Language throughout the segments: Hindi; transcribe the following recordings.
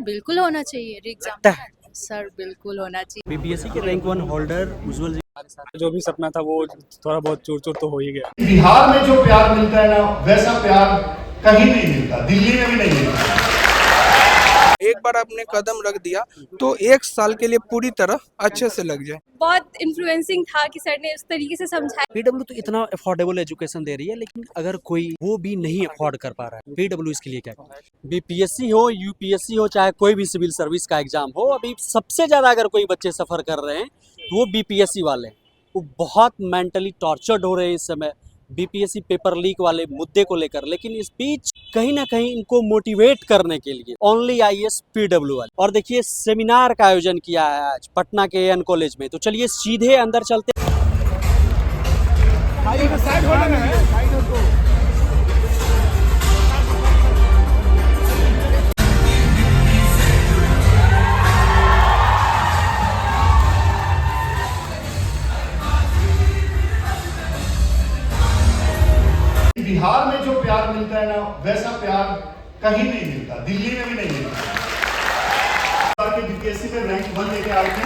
बिल्कुल होना चाहिए लगता है एग्जाम। सर बिल्कुल होना चाहिए। बीपीएससी के रैंक वन होल्डर उज्जवल जी हमारे साथ जो भी सपना था वो थोड़ा बहुत चूर चूर तो हो ही गया। बिहार में जो प्यार मिलता है ना, वैसा प्यार कहीं नहीं मिलता, दिल्ली में भी नहीं मिलता। एक बार आपने कदम रख दिया तो एक साल के लिए पूरी तरह अच्छे से लग जाए। बहुत इन्फ्लुएंसिंग था कि सर ने उस तरीके से समझाया। पीडब्ल्यू तो इतना अफोर्डेबल एजुकेशन दे रही है, लेकिन अगर कोई वो भी नहीं अफोर्ड कर पा रहा है, पीडब्ल्यू इसके लिए क्या है? बीपीएससी हो, यूपीएससी हो, चाहे कोई भी सिविल सर्विस का एग्जाम हो, अभी सबसे ज्यादा अगर कोई बच्चे सफर कर रहे हैं तो वो बीपीएससी वाले हैं। वो बहुत मेंटली टॉर्चर्ड हो रहे हैं इस समय बीपीएससी पेपर लीक वाले मुद्दे को लेकर। लेकिन इस बीच कहीं ना कहीं इनको मोटिवेट करने के लिए ओनली आईएएस पीडब्ल्यू वाले, और देखिए सेमिनार का आयोजन किया है आज पटना के एएन कॉलेज में। तो चलिए सीधे अंदर चलते। बिहार में जो प्यार मिलता है ना, वैसा प्यार कहीं नहीं मिलता, दिल्ली में भी नहीं मिलता। बीपीएससी में रैंक 1 लेके आए थे।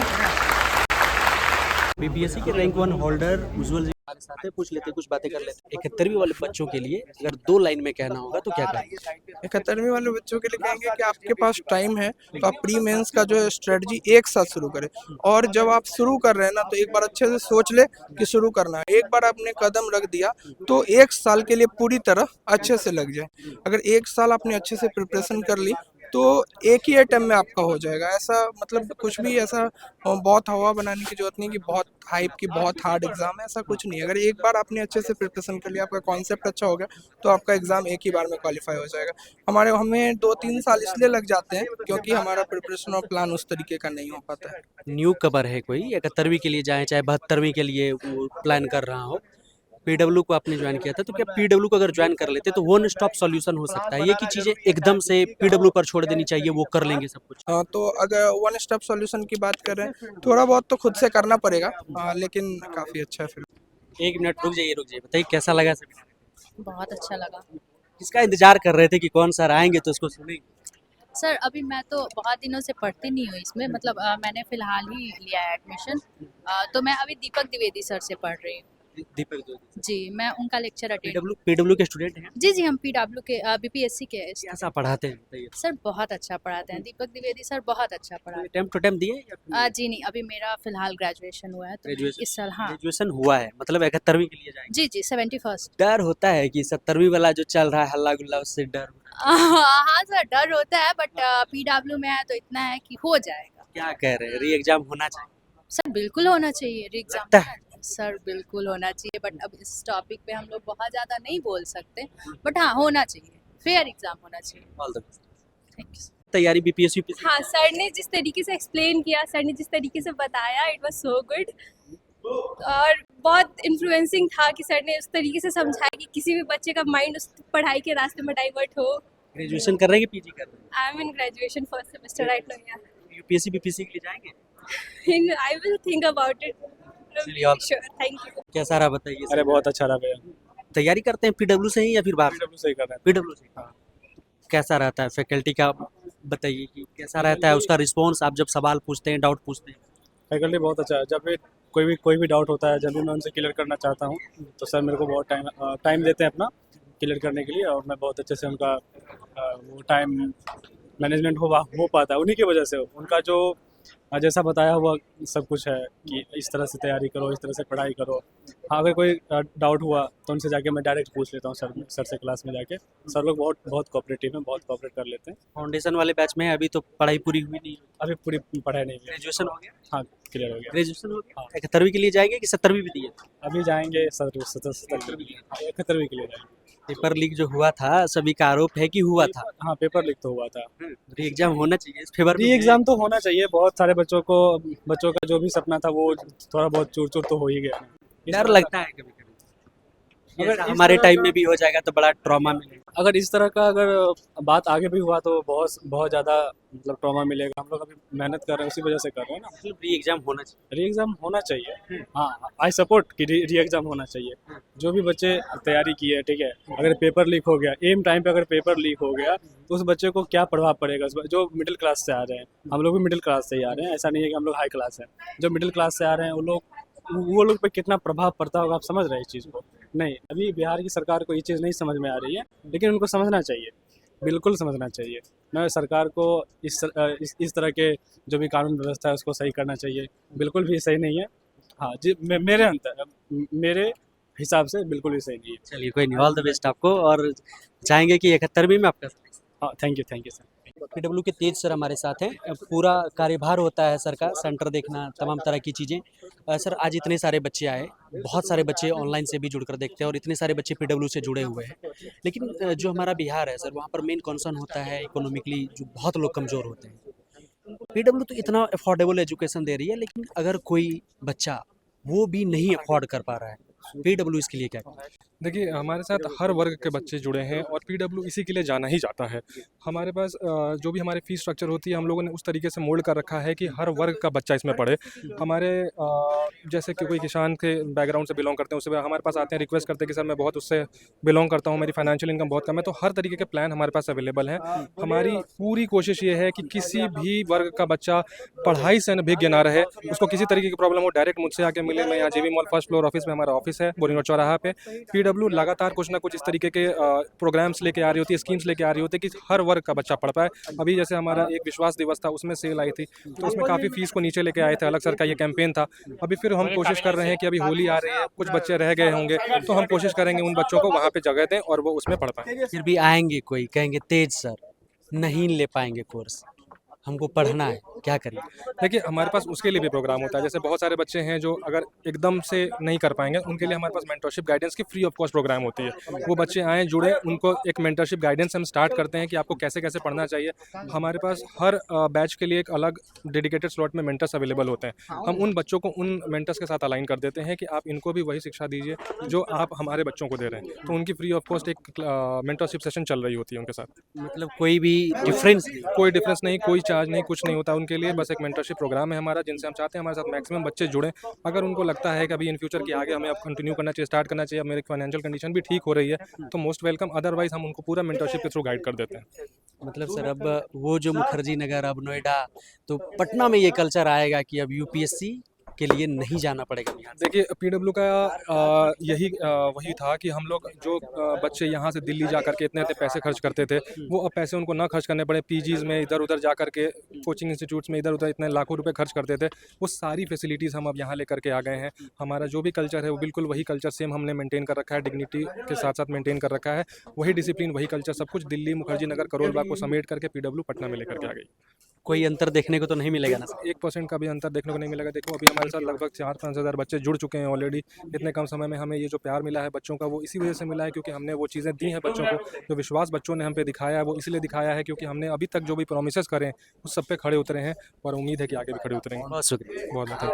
बीपीएससी के रैंक वन होल्डर उज्जवल जी हमारे साथ है, पूछ लेते कुछ बातें कर लेते। 71वीं वाले बच्चों के लिए अगर 2 लाइन में कहना होगा तो क्या कहेंगे? 71वीं वाले बच्चों के लिए कहेंगे कि आपके पास टाइम है तो आप प्री मेंस का जो है स्ट्रेटजी एक साथ शुरू करें। और जब आप शुरू कर रहे हैं ना तो एक बार अच्छे से सोच ले कि शुरू करना है। एक बार आपने कदम रख दिया तो एक साल के लिए पूरी तरह अच्छे से लग जाए। अगर एक साल आपने अच्छे से प्रिपरेशन कर ली तो एक ही अटेम्प्ट में आपका हो जाएगा। ऐसा मतलब कुछ भी ऐसा बहुत हवा बनाने की जरूरत नहीं कि बहुत हाइप की बहुत हार्ड एग्जाम है, ऐसा कुछ नहीं है। अगर एक बार आपने अच्छे से प्रिपरेशन कर लिया, आपका कॉन्सेप्ट अच्छा हो गया तो आपका एग्जाम एक ही बार में क्वालिफाई हो जाएगा। हमें 2-3 साल इसलिए लग जाते हैं क्योंकि हमारा प्रिपरेशन और प्लान उस तरीके का नहीं हो पाता है। न्यू कवर है कोई 71वीं के लिए जाए चाहे 72वीं के लिए वो प्लान कर रहा हो, पीडब्ल्यू को आपने ज्वाइन किया था, तो क्या पीडब्ल्यू को अगर ज्वाइन कर लेते तो वन स्टॉप सॉल्यूशन हो सकता है? ये कि चीजें एकदम से पीडब्ल्यू पर छोड़ देनी चाहिए, वो कर लेंगे सब कुछ? हाँ, तो अगर वन स्टेप सॉल्यूशन की बात करें थोड़ा बहुत तो खुद से करना पड़ेगा, लेकिन काफ़ी अच्छा है फिर। 1 मिनट रुक जाइए, बताइए कैसा लगा सेमिनार? बहुत अच्छा लगा। किसका इंतजार कर रहे थे कि कौन सर आएंगे तो उसको सुनेंगे? सर अभी मैं तो बहुत दिनों से पढ़ती नहीं हूँ इसमें, मतलब मैंने फिलहाल ही लिया है एडमिशन। तो मैं अभी दीपक द्विवेदी सर से पढ़ रही हूँ। दीपक द्विवेदी जी, मैं उनका लेक्चर अटेंड। पीडब्ल्यू के स्टूडेंट हैं? जी जी, हम पीडब्ल्यू के बीपीएससी के हैं। कैसा पढ़ाते हैं बताइए? सर बहुत अच्छा पढ़ाते हैं, दीपक द्विवेदी सर बहुत अच्छा पढ़ाते अटेम्प्ट टू अटेम्प्ट दिए या हैं। जी नहीं, अभी मेरा फिलहाल ग्रेजुएशन हुआ है तो मैं इस साल। हाँ ग्रेजुएशन हुआ है, मतलब 71वीं के लिए जाएंगे? जी जी, 71st। डर होता है कि 70वीं वाला जो चल रहा है हल्ला गुल्ला, उससे डर? हाँ सर, डर होता है, बट पीडब्ल्यू में है तो इतना है कि हो जाएगा। क्या कह रहे हैं, री एग्जाम होना चाहिए? सर बिल्कुल होना चाहिए एग्जाम। लगता है सर बिल्कुल होना चाहिए, बट अब इस टॉपिक पे हम लोग बहुत ज़्यादा नहीं बोल सकते, बट हाँ होना चाहिए, फेयर एग्जाम होना चाहिए। All the best. Thank you. तैयारी बीपीएससी यूपीएससी? हाँ, सर ने जिस तरीके से एक्सप्लेन किया, सर ने जिस तरीके से बताया, इट वाज सो गुड। और बहुत इन्फ्लुएंसिंग था कि सर ने उस तरीके से समझाया कि किसी भी बच्चे का माइंड उस पढ़ाई के रास्ते में डाइवर्ट हो। ग्रेजुएशन कर रहे हैं कि पीजी कर रहे हैं? I am in graduation first semester right now. UPSC BPSC के लिए जाएंगे? I will think about it. चलिए, all- श्योर, थैंक यू। कैसा रहा बताइए? अरे बहुत अच्छा रहा भैया। तैयारी करते हैं पीडब्ल्यू से ही या फिर बाहर? पीडब्ल्यू से ही कर रहे हैं। पीडब्ल्यू से? हाँ। कैसा रहता है फैकल्टी का, बताइए कि कैसा रहता है उसका रिस्पॉन्स, आप जब सवाल पूछते हैं, डाउट पूछते हैं? फैकल्टी बहुत अच्छा है। जब भी कोई भी डाउट होता है, जब भी मैं उनसे क्लियर करना चाहता हूँ तो सर मेरे को बहुत टाइम देते हैं अपना क्लियर करने के लिए, और मैं बहुत अच्छे से उनका वो टाइम मैनेजमेंट हो पाता है। उन्हीं की वजह से उनका जो जैसा बताया हुआ सब कुछ है कि इस तरह से तैयारी करो, इस तरह से पढ़ाई करो। हाँ, अगर कोई डाउट हुआ तो उनसे जाके मैं डायरेक्ट पूछ लेता हूँ सर से क्लास में जाके। सर लोग बहुत कोऑपरेटिव हैं, बहुत कोऑपरेट कर लेते हैं। फाउंडेशन वाले बैच में अभी तो पढ़ाई पूरी हुई नहीं? अभी पूरी पढ़ाई नहीं हुई। ग्रेजुएशन हो गया? हाँ, क्लियर हो गया। ग्रेजुएशन हो गया। 71वीं के लिए जाएंगे कि 70वीं भी दिए? अभी जाएंगे 71वीं के लिए जाएंगे। पेपर लीक जो हुआ था, सभी का आरोप है कि हुआ था। हाँ, पेपर लीक तो हुआ था। री एग्जाम होना चाहिए, इस फेवर री एग्जाम तो होना चाहिए। बहुत सारे बच्चों का जो भी सपना था वो थोड़ा बहुत चूर चूर तो हो ही गया। डर लगता है कभी कभी? अगर हमारे टाइम में भी हो जाएगा तो बड़ा ट्रॉमा मिलेगा। अगर इस तरह का अगर बात आगे भी हुआ तो बहुत बहुत ज़्यादा मतलब ट्रॉमा मिलेगा। हम लोग अभी मेहनत कर रहे हैं, उसी वजह से कर रहे हैं ना। मतलब री एग्जाम होना चाहिए। री एग्ज़ाम होना चाहिए, हाँ आई सपोर्ट कि री एग्ज़ाम होना चाहिए। जो भी बच्चे तैयारी की है, ठीक है, अगर पेपर लीक हो गया, एम टाइम पे अगर पेपर लीक हो गया तो उस बच्चे को क्या प्रभाव पड़ेगा। जो मिडिल क्लास से आ रहे हैं, हम लोग भी मिडिल क्लास से ही आ रहे हैं, ऐसा नहीं है कि हम लोग हाई क्लास हैं। जो मिडिल क्लास से आ रहे हैं वो लोग पे कितना प्रभाव पड़ता होगा, आप समझ रहे हैं इस चीज़ को? नहीं, अभी बिहार की सरकार को ये चीज़ नहीं समझ में आ रही है, लेकिन उनको समझना चाहिए, बिल्कुल समझना चाहिए। मैं सरकार को इस तरह के जो भी कानून व्यवस्था है उसको सही करना चाहिए। बिल्कुल भी सही नहीं है, हाँ जी, मेरे हिसाब से बिल्कुल भी सही नहीं है। चलिए कोई नहीं, ऑल द बेस्ट आपको, और चाहेंगे कि 71वीं में आपका। हाँ, थैंक यू सर। पीडब्ल्यू के तेज सर हमारे साथ हैं। पूरा कार्यभार होता है सर का, सेंटर देखना, तमाम तरह की चीज़ें। सर आज इतने सारे बच्चे आए, बहुत सारे बच्चे ऑनलाइन से भी जुड़कर देखते हैं और इतने सारे बच्चे पीडब्ल्यू से जुड़े हुए हैं, लेकिन जो हमारा बिहार है सर, वहाँ पर मेन कॉन्सर्न होता है इकोनॉमिकली, जो बहुत लोग कमज़ोर होते हैं। पीडब्ल्यू तो इतना अफोर्डेबल एजुकेशन दे रही है, लेकिन अगर कोई बच्चा वो भी नहीं अफोर्ड कर पा रहा है, पीडब्ल्यू इसके लिए क्या करें? देखिए, हमारे साथ हर वर्ग के बच्चे जुड़े हैं और पीडब्ल्यू इसी के लिए जाना ही जाता है। हमारे पास जो भी हमारी फ़ीस स्ट्रक्चर होती है, हम लोगों ने उस तरीके से मोल्ड कर रखा है कि हर वर्ग का बच्चा इसमें पढ़े। हमारे जैसे कि कोई किसान के बैकग्राउंड से बिलॉन्ग करते हैं, उससे हमारे पास आते हैं, रिक्वेस्ट करते हैं कि सर मैं बहुत उससे बिलॉन्ग करता हूँ, मेरी फाइनेंशियल इनकम बहुत कम है, तो हर तरीके के प्लान हमारे पास अवेलेबल हैं। हमारी पूरी कोशिश ये है कि किसी भी वर्ग का बच्चा पढ़ाई से अनभिज्ञ ना रहे, उसको किसी तरीके की प्रॉब्लम हो डायरेक्ट मुझसे आके मिले। मैं यहाँ जेबी मॉल फर्स्ट फ्लोर ऑफिस में हमारा ऑफिस है, बोरिंग रोड चौराहा पे। पीडब्ल्यू लगातार कुछ ना कुछ इस तरीके के प्रोग्राम्स लेके आ रही होती है, स्कीम्स लेके आ रही होती है कि हर वर्ग का बच्चा पढ़ पाए। अभी जैसे हमारा एक विश्वास दिवस था, उसमें सेल आई थी, तो उसमें काफ़ी फीस को नीचे लेके आए थे, अलग सर का ये कैंपेन था। अभी फिर हम कोशिश कर रहे हैं कि अभी होली आ रही है, कुछ बच्चे रह गए होंगे, तो हम कोशिश करेंगे उन बच्चों को वहाँ पे जगह दें और वो उसमें पढ़ पाएँ। फिर भी आएंगे कोई, कहेंगे तेज सर नहीं ले पाएंगे कोर्स, हमको पढ़ना है, क्या करें? देखिए, हमारे पास उसके लिए भी प्रोग्राम होता है। जैसे बहुत सारे बच्चे हैं जो अगर एकदम से नहीं कर पाएंगे, उनके लिए हमारे पास मेंटरशिप गाइडेंस की फ्री ऑफ कॉस्ट प्रोग्राम होती है। वो बच्चे आएँ, जुड़े, उनको एक मेंटरशिप गाइडेंस हम स्टार्ट करते हैं कि आपको कैसे कैसे पढ़ना चाहिए। हमारे पास हर बैच के लिए एक अलग डेडिकेटेड स्लॉट में मेंटर्स अवेलेबल होते हैं। हम उन बच्चों को उन मेंटर्स के साथ अलाइन कर देते हैं कि आप इनको भी वही शिक्षा दीजिए जो आप हमारे बच्चों को दे रहे हैं। तो उनकी फ्री ऑफ कॉस्ट एक मेंटरशिप सेशन चल रही होती है उनके साथ। मतलब कोई भी डिफरेंस नहीं? कोई डिफरेंस नहीं, कोई चार्ज नहीं, कुछ नहीं होता उनके लिए। बस एक मेंटरशिप प्रोग्राम है हमारा, जिनसे हम चाहते हैं हमारे साथ मैक्सिमम बच्चे जुड़ें। अगर उनको लगता है कि अभी इन फ्यूचर की आगे हमें अब कंटिन्यू करना चाहिए, स्टार्ट करना चाहिए, अब मेरी फाइनेंशियल कंडीशन भी ठीक हो रही है, तो मोस्ट वेलकम। अदरवाइज हम उनको पूरा मेंटरशिप के थ्रू गाइड कर देते हैं। मतलब सर अब वो जो मुखर्जी नगर, अब नोएडा, तो पटना में ये कल्चर आएगा कि अब यूपीएससी के लिए नहीं जाना पड़ेगा बिहार से। देखिए, पीडब्ल्यू का वही था कि हम लोग जो बच्चे यहाँ से दिल्ली जा करके इतने पैसे खर्च करते थे, वो अब पैसे उनको ना खर्च करने पड़े। पीजीज़ में इधर उधर जा करके, कोचिंग इंस्टीट्यूट्स में इधर उधर इतने लाखों रुपए खर्च करते थे, वो सारी फैसिलिटीज़ हम अब यहाँ लेकर के आ गए हैं। हमारा जो भी कल्चर है वो बिल्कुल वही कल्चर सेम हमने मेंटेन कर रखा है, डिग्निटी के साथ साथ मेंटेन कर रखा है। वही डिसिप्लिन, वही कल्चर, सब कुछ दिल्ली, मुखर्जी नगर, करोल बाग को समेट करके पीडब्ल्यू पटना में लेकर के आ गई। कोई अंतर देखने को तो नहीं मिलेगा ना सर? 1% का भी अंतर देखने को नहीं मिलेगा। देखो, अभी हमारे साथ लगभग 4-5 हज़ार बच्चे जुड़ चुके हैं ऑलरेडी। इतने कम समय में हमें ये जो प्यार मिला है बच्चों का, वो इसी वजह से मिला है क्योंकि हमने वो चीज़ें दी हैं बच्चों को। जो विश्वास बच्चों ने हम पे दिखाया है, वो इसलिए दिखाया है क्योंकि हमने अभी तक जो भी प्रोमिसेस करे हैं, उस सब पे खड़े उतरे हैं और उम्मीद है कि आगे भी खड़े उतरेंगे। बहुत शुक्रिया। बहुत बहुत